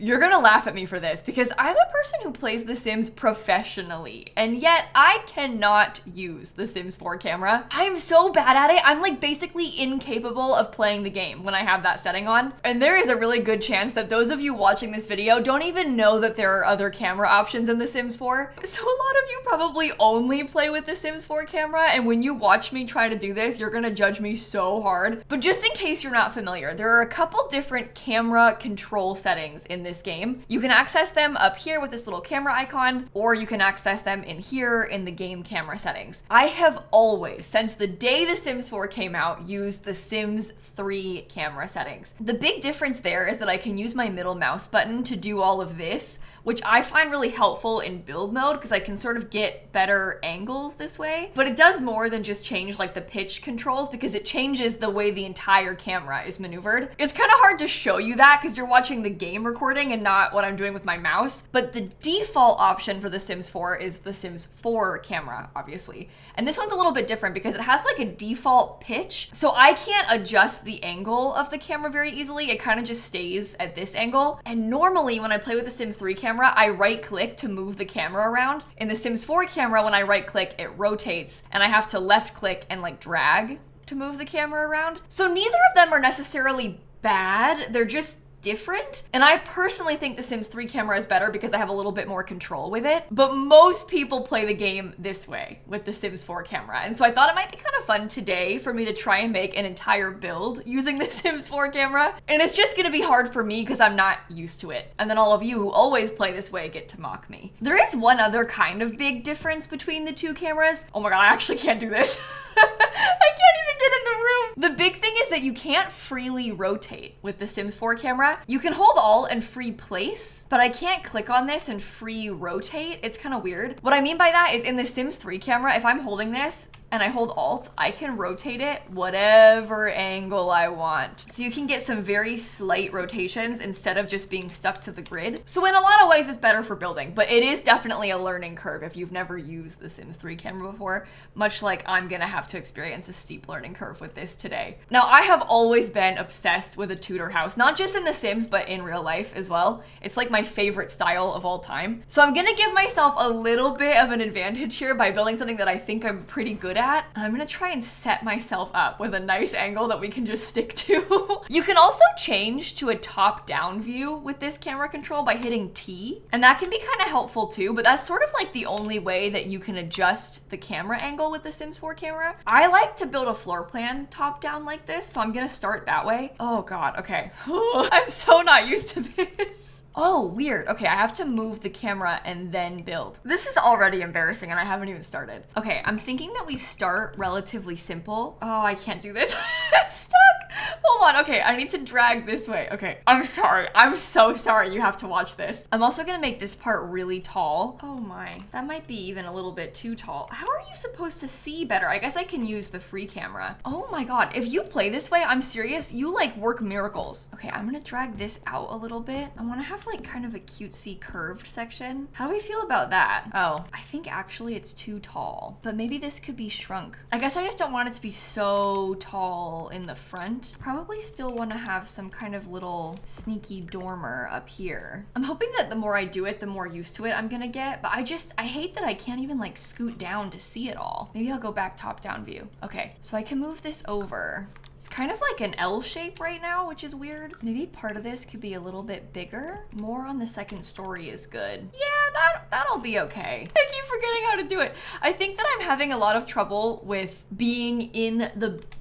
You're gonna laugh at me for this because I'm a person who plays The Sims professionally, and yet I cannot use the Sims 4 camera. I'm so bad at it. I'm like basically incapable of playing the game when I have that setting on. And there is a really good chance that those of you watching this video don't even know that there are other camera options in The Sims 4. So a lot of you probably only play with the Sims 4 camera, and when you watch me try to do this, you're gonna judge me so hard. But just in case you're not familiar, there are a couple different camera control settings in this game. You can access them up here with this little camera icon, or you can access them in here in the game camera settings. I have always, since the day The Sims 4 came out, used the Sims 3 camera settings. The big difference there is that I can use my middle mouse button to do all of this, which I find really helpful in build mode because I can sort of get better angles this way. But it does more than just change like the pitch controls because it changes the way the entire camera is maneuvered. It's kind of hard to show you that because you're watching the game recording and not what I'm doing with my mouse. But the default option for The Sims 4 is the Sims 4 camera, obviously. And this one's a little bit different because it has like a default pitch. So I can't adjust the angle of the camera very easily. It kind of just stays at this angle. And normally when I play with the Sims 3 camera, I right click to move the camera around. In the Sims 4 camera, when I right click, it rotates and I have to left click and like drag to move the camera around. So neither of them are necessarily bad. They're just different. And I personally think the Sims 3 camera is better because I have a little bit more control with it. But most people play the game this way with the Sims 4 camera. And so I thought it might be kind of fun today for me to try and make an entire build using the Sims 4 camera. And it's just gonna be hard for me because I'm not used to it. And then all of you who always play this way get to mock me. There is one other kind of big difference between the two cameras. Oh my God, I actually can't do this. I can't even get in the room. The big thing is that you can't freely rotate with the Sims 4 camera. You can hold Alt and free place, but I can't click on this and free rotate. It's kind of weird. What I mean by that is in the Sims 3 camera, if I'm holding this and I hold Alt, I can rotate it whatever angle I want. So you can get some very slight rotations instead of just being stuck to the grid. So in a lot of ways, it's better for building, but it is definitely a learning curve if you've never used the Sims 3 camera before, much like I'm gonna have to experience a steep learning curve with this today. Now, I have always been obsessed with a Tudor house, not just in The Sims, but in real life as well. It's like my favorite style of all time. So I'm gonna give myself a little bit of an advantage here by building something that I think I'm pretty good at. And I'm gonna try and set myself up with a nice angle that we can just stick to. You can also change to a top-down view with this camera control by hitting T, and that can be kind of helpful too, but that's sort of like the only way that you can adjust the camera angle with the Sims 4 camera. I like to build a floor plan top-down like this, so I'm gonna start that way. Oh God, okay. I'm so not used to this. Oh, weird. Okay, I have to move the camera and then build. This is already embarrassing and I haven't even started. Okay, I'm thinking that we start relatively simple. Oh, I can't do this. I'm stuck. Hold on. Okay, I need to drag this way. Okay, I'm sorry. I'm so sorry you have to watch this. I'm also gonna make this part really tall. Oh my, that might be even a little bit too tall. How are you supposed to see better? I guess I can use the free camera. Oh my God, if you play this way, I'm serious, you like work miracles. Okay, I'm gonna drag this out a little bit. I wanna have like kind of a cutesy curved section. How do we feel about that? Oh, I think actually it's too tall, but maybe this could be shrunk. I guess I just don't want it to be so tall in the front. Probably still want to have some kind of little sneaky dormer up here. I'm hoping that the more I do it, the more used to it I'm gonna get, but I hate that I can't even like scoot down to see it all. Maybe I'll go back top-down view. Okay, so I can move this over. It's kind of like an L shape right now, which is weird. Maybe part of this could be a little bit bigger. More on the second story is good. Yeah, that'll be okay. I keep forgetting how to do it. I think that I'm having a lot of trouble with being in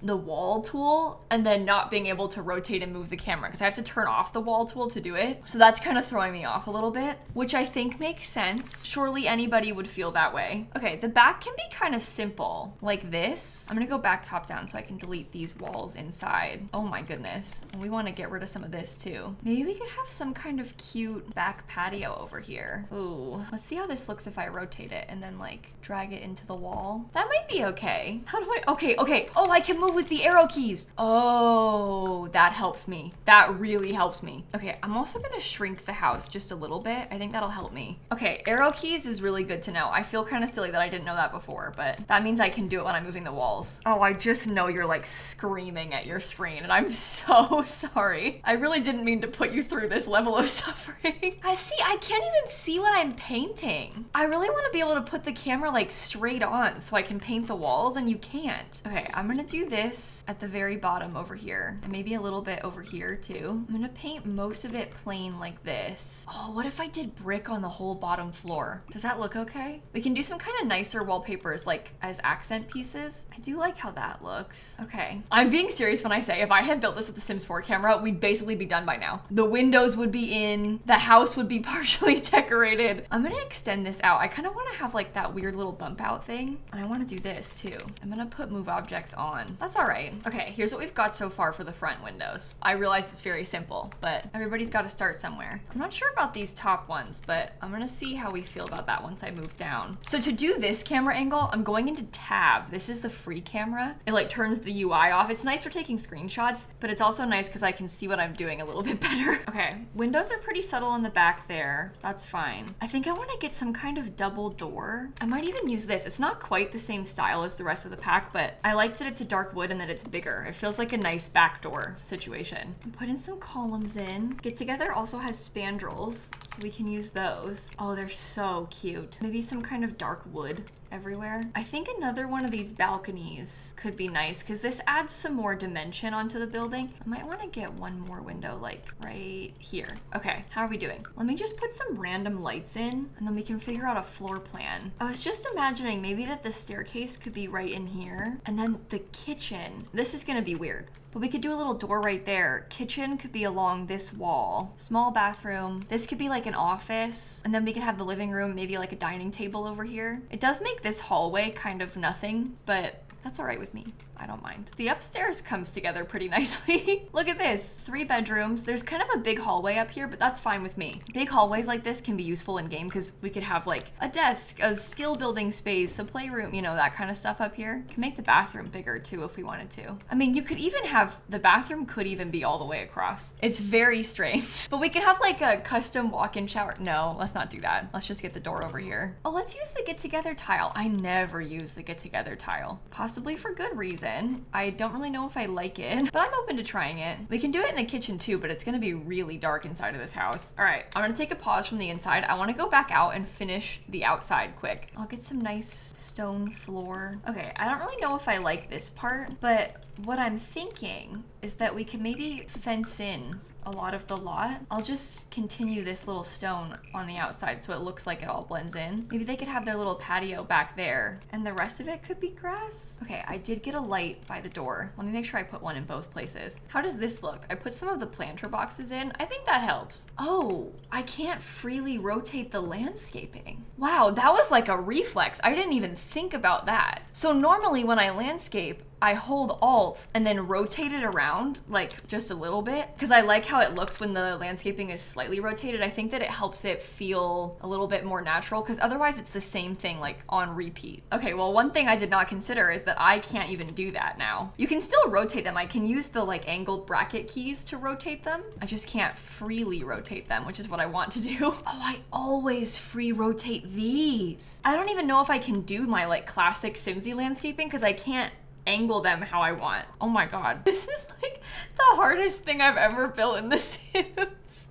the wall tool and then not being able to rotate and move the camera because I have to turn off the wall tool to do it. So that's kind of throwing me off a little bit, which I think makes sense. Surely anybody would feel that way. Okay, the back can be kind of simple like this. I'm gonna go back top down so I can delete these walls inside. Oh my goodness. And we want to get rid of some of this too. Maybe we could have some kind of cute back patio over here. Ooh, let's see how this looks if I rotate it and then like drag it into the wall. That might be okay. How do I, okay. Oh, I can move with the arrow keys. Oh, that helps me. That really helps me. Okay, I'm also gonna shrink the house just a little bit. I think that'll help me. Okay, arrow keys is really good to know. I feel kind of silly that I didn't know that before, but that means I can do it when I'm moving the walls. Oh, I just know you're like screaming screaming at your screen, and I'm so sorry. I really didn't mean to put you through this level of suffering. I can't even see what I'm painting. I really want to be able to put the camera like straight on so I can paint the walls, and you can't. Okay, I'm gonna do this at the very bottom over here, and maybe a little bit over here too. I'm gonna paint most of it plain like this. Oh, what if I did brick on the whole bottom floor? Does that look okay? We can do some kind of nicer wallpapers like as accent pieces. I do like how that looks. Okay, I'm being serious when I say if I had built this with the Sims 4 camera, we'd basically be done by now. The windows would be in, the house would be partially decorated. I'm gonna extend this out. I kind of want to have like that weird little bump out thing. And I want to do this too. I'm gonna put move objects on. That's all right. Okay, here's what we've got so far for the front windows. I realize it's very simple, but everybody's got to start somewhere. I'm not sure about these top ones, but I'm gonna see how we feel about that once I move down. So to do this camera angle, I'm going into tab. This is the free camera. It like turns the UI off. It's nice for taking screenshots, but it's also nice because I can see what I'm doing a little bit better. Okay, windows are pretty subtle on the back there. That's fine. I think I want to get some kind of double door. I might even use this. It's not quite the same style as the rest of the pack, but I like that it's a dark wood and that it's bigger. It feels like a nice back door situation. Put in some columns in. Get Together also has spandrels, so we can use those. Oh, they're so cute. Maybe some kind of dark wood everywhere. I think another one of these balconies could be nice because this adds some more dimension onto the building. I might want to get one more window like right here. Okay, how are we doing? Let me just put some random lights in and then we can figure out a floor plan. I was just imagining maybe that the staircase could be right in here and then the kitchen. This is gonna be weird. But we could do a little door right there. Kitchen could be along this wall. Small bathroom. This could be like an office. And then we could have the living room, maybe like a dining table over here. It does make this hallway kind of nothing, but that's all right with me. I don't mind. The upstairs comes together pretty nicely. Look at this, 3 bedrooms. There's kind of a big hallway up here, but that's fine with me. Big hallways like this can be useful in game because we could have like a desk, a skill building space, a playroom, you know, that kind of stuff up here. Can make the bathroom bigger too if we wanted to. I mean, you could even have, the bathroom could even be all the way across. It's very strange, but we could have like a custom walk-in shower. No, let's not do that. Let's just get the door over here. Oh, let's use the get together tile. I never use the get together tile, possibly for good reason. I don't really know if I like it, but I'm open to trying it. We can do it in the kitchen too, but it's gonna be really dark inside of this house. All right, I'm gonna take a pause from the inside. I wanna go back out and finish the outside quick. I'll get some nice stone floor. Okay, I don't really know if I like this part, but what I'm thinking is that we can maybe fence in a lot of the lot. I'll just continue this little stone on the outside so it looks like it all blends in. Maybe they could have their little patio back there and the rest of it could be grass. Okay, I did get a light by the door. Let me make sure I put one in both places. How does this look? I put some of the planter boxes in. I think that helps. Oh, I can't freely rotate the landscaping. Wow, that was like a reflex. I didn't even think about that. So normally when I landscape, I hold Alt and then rotate it around like just a little bit because I like how it looks when the landscaping is slightly rotated. I think that it helps it feel a little bit more natural because otherwise it's the same thing like on repeat. Okay, well, one thing I did not consider is that I can't even do that now. You can still rotate them. I can use the like angled bracket keys to rotate them. I just can't freely rotate them, which is what I want to do. Oh, I always free rotate these. I don't even know if I can do my like classic Simsy landscaping because I can't angle them how I want. Oh my God. This is like the hardest thing I've ever built in The Sims.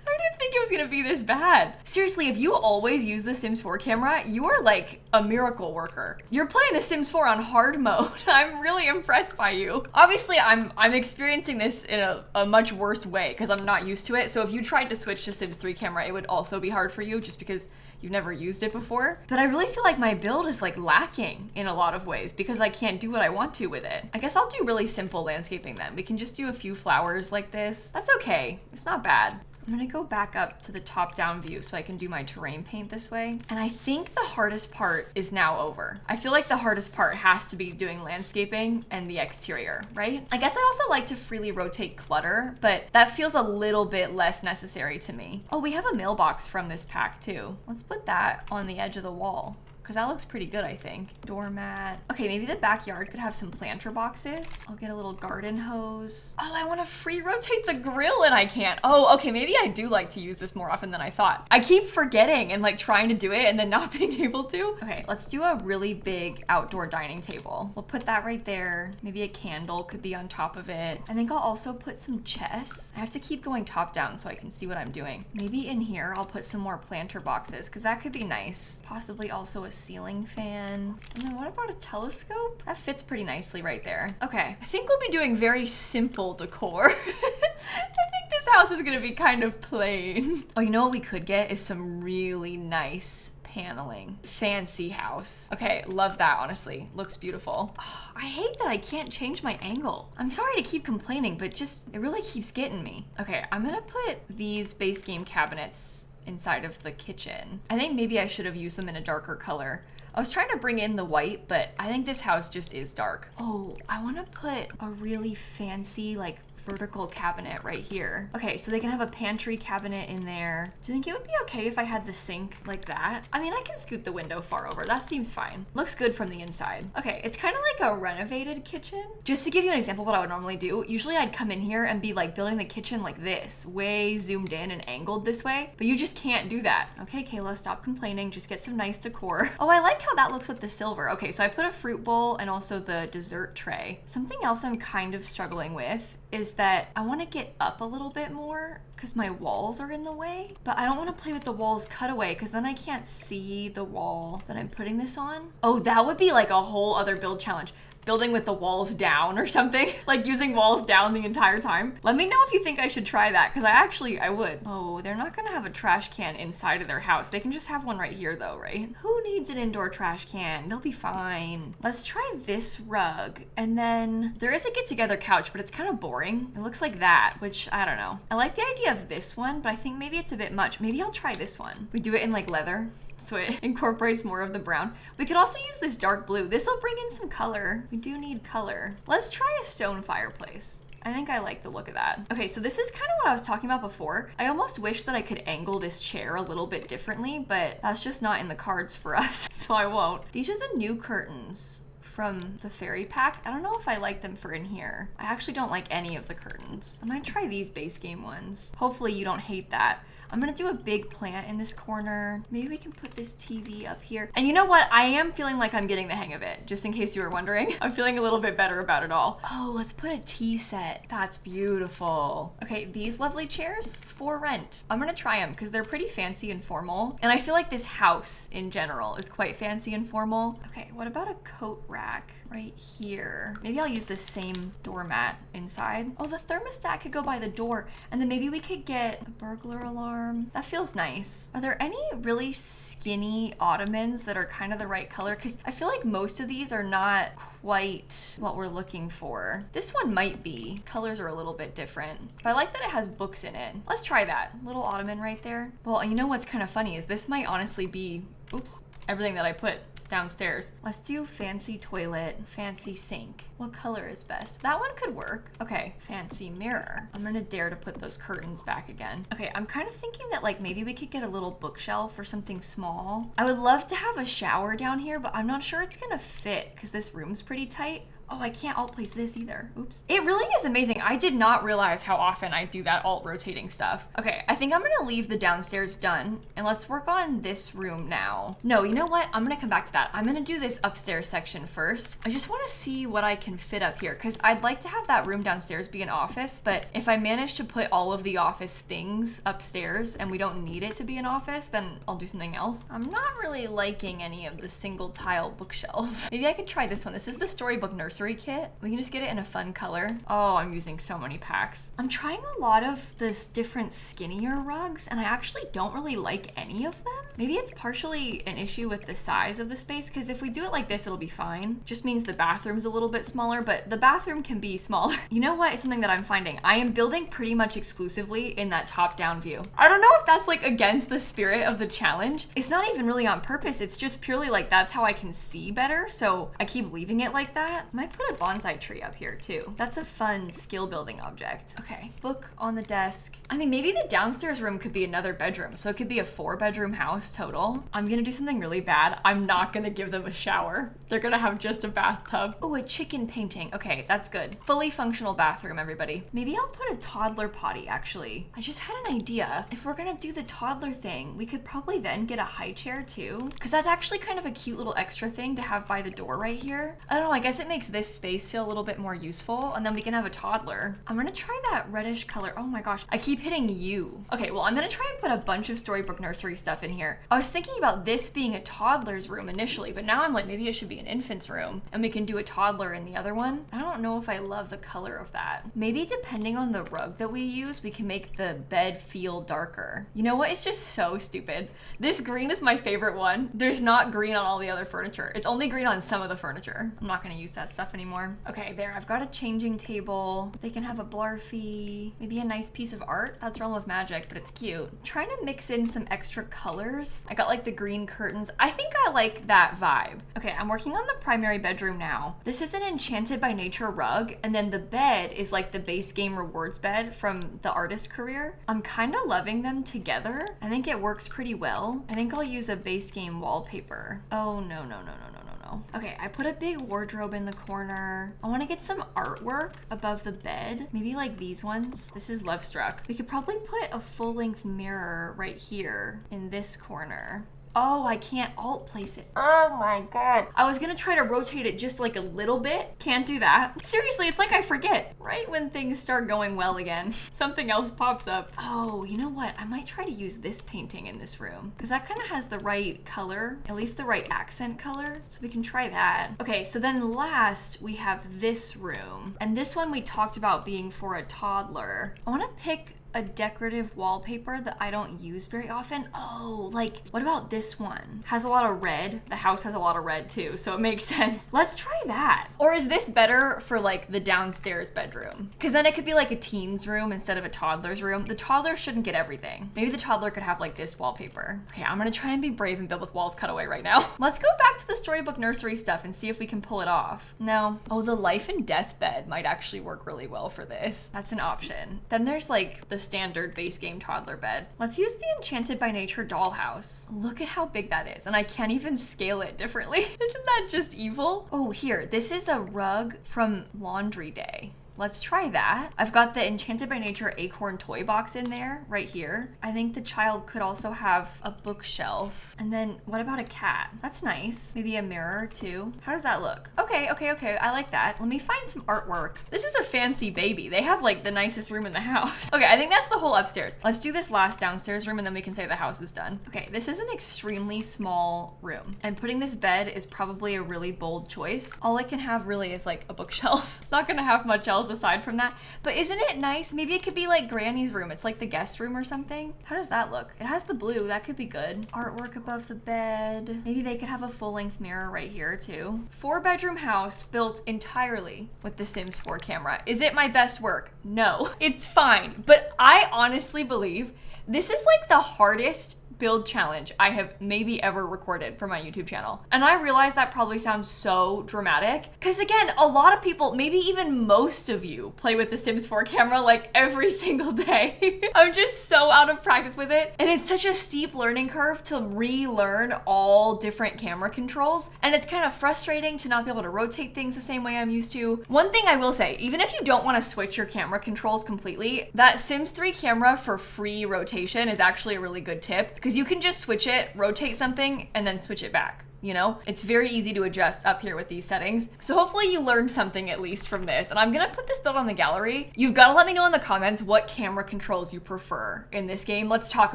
I didn't think it was gonna be this bad. Seriously, if you always use the Sims 4 camera, you are like a miracle worker. You're playing the Sims 4 on hard mode. I'm really impressed by you. Obviously, I'm experiencing this in a much worse way because I'm not used to it. So if you tried to switch to Sims 3 camera, it would also be hard for you just because you've never used it before. But I really feel like my build is like lacking in a lot of ways because I can't do what I want to with it. I guess I'll do really simple landscaping then. We can just do a few flowers like this. That's okay. It's not bad. I'm gonna go back up to the top-down view so I can do my terrain paint this way. And I think the hardest part is now over. I feel like the hardest part has to be doing landscaping and the exterior, right? I guess I also like to freely rotate clutter, but that feels a little bit less necessary to me. Oh, we have a mailbox from this pack too. Let's put that on the edge of the wall. because that looks pretty good, I think. Doormat. Okay, maybe the backyard could have some planter boxes. I'll get a little garden hose. Oh, I want to free rotate the grill and I can't. Oh, okay, maybe I do like to use this more often than I thought. I keep forgetting and like trying to do it and then not being able to. Okay, let's do a really big outdoor dining table. We'll put that right there. Maybe a candle could be on top of it. I think I'll also put some chess. I have to keep going top down so I can see what I'm doing. Maybe in here I'll put some more planter boxes because that could be nice. Possibly also a ceiling fan. And then what about a telescope? That fits pretty nicely right there. Okay, I think we'll be doing very simple decor. I think this house is gonna be kind of plain. Oh, you know what we could get is some really nice paneling. Fancy house. Okay, love that, honestly. Looks beautiful. Oh, I hate that I can't change my angle. I'm sorry to keep complaining, but just, it really keeps getting me. Okay, I'm gonna put these base game cabinets inside of the kitchen. I think maybe I should have used them in a darker color. I was trying to bring in the white, but I think this house just is dark. Oh, I wanna put a really fancy, like, vertical cabinet right here. Okay, so they can have a pantry cabinet in there. Do you think it would be okay if I had the sink like that? I mean, I can scoot the window far over. That seems fine. Looks good from the inside. Okay, it's kind of like a renovated kitchen. Just to give you an example of what I would normally do, usually I'd come in here and be like building the kitchen like this, way zoomed in and angled this way, but you just can't do that. Okay, Kayla, stop complaining. Just get some nice decor. Oh, I like how that looks with the silver. Okay, so I put a fruit bowl and also the dessert tray. Something else I'm kind of struggling with is that I want to get up a little bit more because my walls are in the way, but I don't want to play with the walls cutaway because then I can't see the wall that I'm putting this on. Oh, that would be like a whole other build challenge. Building with the walls down or something, like using walls down the entire time. Let me know if you think I should try that, because I would. Oh, they're not gonna have a trash can inside of their house. They can just have one right here though, right? Who needs an indoor trash can? They'll be fine. Let's try this rug. And then there is a get together couch, but it's kind of boring. It looks like that, which I don't know. I like the idea of this one, but I think maybe it's a bit much. Maybe I'll try this one. We do it in like leather, so it incorporates more of the brown. We could also use this dark blue. This will bring in some color. We do need color. Let's try a stone fireplace. I think I like the look of that. Okay, so this is kind of what I was talking about before. I almost wish that I could angle this chair a little bit differently, but that's just not in the cards for us, so I won't. These are the new curtains from the fairy pack. I don't know if I like them for in here. I actually don't like any of the curtains. I might try these base game ones. Hopefully you don't hate that. I'm gonna do a big plant in this corner. Maybe we can put this TV up here. And you know what? I am feeling like I'm getting the hang of it, just in case you were wondering. I'm feeling a little bit better about it all. Oh, let's put a tea set. That's beautiful. Okay, these lovely chairs for rent. I'm gonna try them because they're pretty fancy and formal. And I feel like this house in general is quite fancy and formal. Okay, what about a coat rack right here? Maybe I'll use the same doormat inside. Oh, the thermostat could go by the door. And then maybe we could get a burglar alarm. That feels nice. Are there any really skinny ottomans that are kind of the right color? Because I feel like most of these are not quite what we're looking for. This one might be. Colors are a little bit different, but I like that it has books in it. Let's try that. Little ottoman right there. Well, you know what's kind of funny is this might honestly be, oops, everything that I put downstairs. Let's do fancy toilet, fancy sink. What color is best? That one could work. Okay, fancy mirror. I'm gonna dare to put those curtains back again. Okay, I'm kind of thinking that like maybe we could get a little bookshelf or something small. I would love to have a shower down here, but I'm not sure it's gonna fit because this room's pretty tight. Oh, I can't alt place this either. Oops. It really is amazing. I did not realize how often I do that alt rotating stuff. Okay, I think I'm gonna leave the downstairs done and let's work on this room now. No, you know what? I'm gonna come back to that. I'm gonna do this upstairs section first. I just wanna see what I can fit up here because I'd like to have that room downstairs be an office, but if I manage to put all of the office things upstairs and we don't need it to be an office, then I'll do something else. I'm not really liking any of the single tile bookshelves. Maybe I could try this one. This is the Storybook Nursery kit. We can just get it in a fun color. Oh, I'm using so many packs. I'm trying a lot of this different skinnier rugs and I actually don't really like any of them. Maybe it's partially an issue with the size of the space because if we do it like this, it'll be fine. Just means the bathroom's a little bit smaller, but the bathroom can be smaller. You know what is something that I'm finding? I am building pretty much exclusively in that top-down view. I don't know if that's like against the spirit of the challenge. It's not even really on purpose. It's just purely like that's how I can see better. So I keep leaving it like that. I might put a bonsai tree up here too. That's a fun skill building object. Okay, book on the desk. I mean, maybe the downstairs room could be another bedroom. So it could be a 4-bedroom house house total. I'm gonna do something really bad. I'm not gonna give them a shower. They're gonna have just a bathtub. Oh, a chicken painting. Okay, that's good. Fully functional bathroom, everybody. Maybe I'll put a toddler potty, actually. I just had an idea. If we're gonna do the toddler thing, we could probably then get a high chair too, because that's actually kind of a cute little extra thing to have by the door right here. I don't know, I guess it makes this space feel a little bit more useful, and then we can have a toddler. I'm gonna try that reddish color. Oh my gosh, I keep hitting U. Okay, well, I'm gonna try and put a bunch of Storybook Nursery stuff in here. I was thinking about this being a toddler's room initially, but now I'm like, maybe it should be an infant's room, and we can do a toddler in the other one. I don't know if I love the color of that. Maybe depending on the rug that we use, we can make the bed feel darker. You know what? It's just so stupid. This green is my favorite one. There's not green on all the other furniture. It's only green on some of the furniture. I'm not gonna use that stuff anymore. Okay, there, I've got a changing table. They can have a blarfy, maybe a nice piece of art. That's Realm of Magic, but it's cute. I'm trying to mix in some extra colors. I got like the green curtains. I think I like that vibe. Okay, I'm working on the primary bedroom now. This is an Enchanted by Nature rug, and then the bed is like the base game rewards bed from the artist career. I'm kind of loving them together. I think it works pretty well. I think I'll use a base game wallpaper. Oh, no, no, no, no, no, no, no. Okay, I put a big wardrobe in the corner. I want to get some artwork above the bed. Maybe like these ones. This is Love Struck. We could probably put a full-length mirror right here in this corner. Oh, I can't alt place it. Oh my God. I was gonna try to rotate it just like a little bit. Can't do that. Seriously, it's like I forget. Right when things start going well again, something else pops up. Oh, you know what? I might try to use this painting in this room because that kind of has the right color, at least the right accent color. So we can try that. Okay, so then last we have this room. And this one we talked about being for a toddler. I wanna pick a decorative wallpaper that I don't use very often. Oh, like, what about this one? Has a lot of red. The house has a lot of red too, so it makes sense. Let's try that. Or is this better for like the downstairs bedroom? Because then it could be like a teen's room instead of a toddler's room. The toddler shouldn't get everything. Maybe the toddler could have like this wallpaper. Okay, I'm gonna try and be brave and build with walls cut away right now. Let's go back to the Storybook Nursery stuff and see if we can pull it off. No. Oh, the life and death bed might actually work really well for this. That's an option. Then there's like the standard base game toddler bed. Let's use the Enchanted by Nature dollhouse. Look at how big that is, and I can't even scale it differently. Isn't that just evil? Oh, here, this is a rug from Laundry Day. Let's try that. I've got the Enchanted by Nature acorn toy box in there, right here. I think the child could also have a bookshelf. And then what about a cat? That's nice. Maybe a mirror too. How does that look? Okay, okay, okay. I like that. Let me find some artwork. This is a fancy baby. They have like the nicest room in the house. Okay, I think that's the whole upstairs. Let's do this last downstairs room and then we can say the house is done. Okay, this is an extremely small room. And putting this bed is probably a really bold choice. All it can have really is like a bookshelf. It's not gonna have much else aside from that, but isn't it nice? Maybe it could be like Granny's room. It's like the guest room or something. How does that look? It has the blue. That could be good. Artwork above the bed. Maybe they could have a full-length mirror right here too. 4-bedroom house built entirely with the Sims 4 camera. Is it my best work? No, it's fine. But I honestly believe this is like the hardest build challenge I have maybe ever recorded for my YouTube channel. And I realize that probably sounds so dramatic because again, a lot of people, maybe even most of you, play with the Sims 4 camera like every single day. I'm just so out of practice with it. And it's such a steep learning curve to relearn all different camera controls. And it's kind of frustrating to not be able to rotate things the same way I'm used to. One thing I will say, even if you don't want to switch your camera controls completely, that Sims 3 camera for free rotation is actually a really good tip. Because you can just switch it, rotate something, and then switch it back. You know, it's very easy to adjust up here with these settings. So hopefully you learned something at least from this. And I'm gonna put this build on the gallery. You've got to let me know in the comments what camera controls you prefer in this game. Let's talk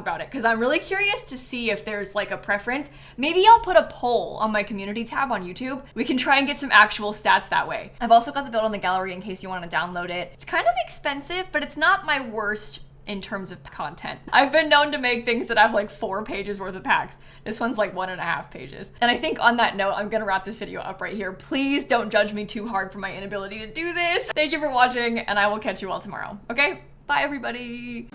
about it because I'm really curious to see if there's like a preference. Maybe I'll put a poll on my community tab on YouTube. We can try and get some actual stats that way. I've also got the build on the gallery in case you want to download it. It's kind of expensive, but it's not my worst in terms of content. I've been known to make things that have like 4 pages worth of packs. This one's like 1.5 pages. And I think on that note, I'm gonna wrap this video up right here. Please don't judge me too hard for my inability to do this. Thank you for watching and I will catch you all tomorrow. Okay, bye everybody.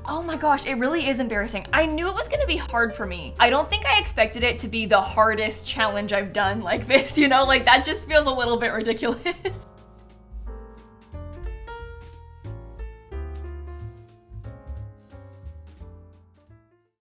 Oh my gosh, it really is embarrassing. I knew it was gonna be hard for me. I don't think I expected it to be the hardest challenge I've done like this, you know? Like that just feels a little bit ridiculous.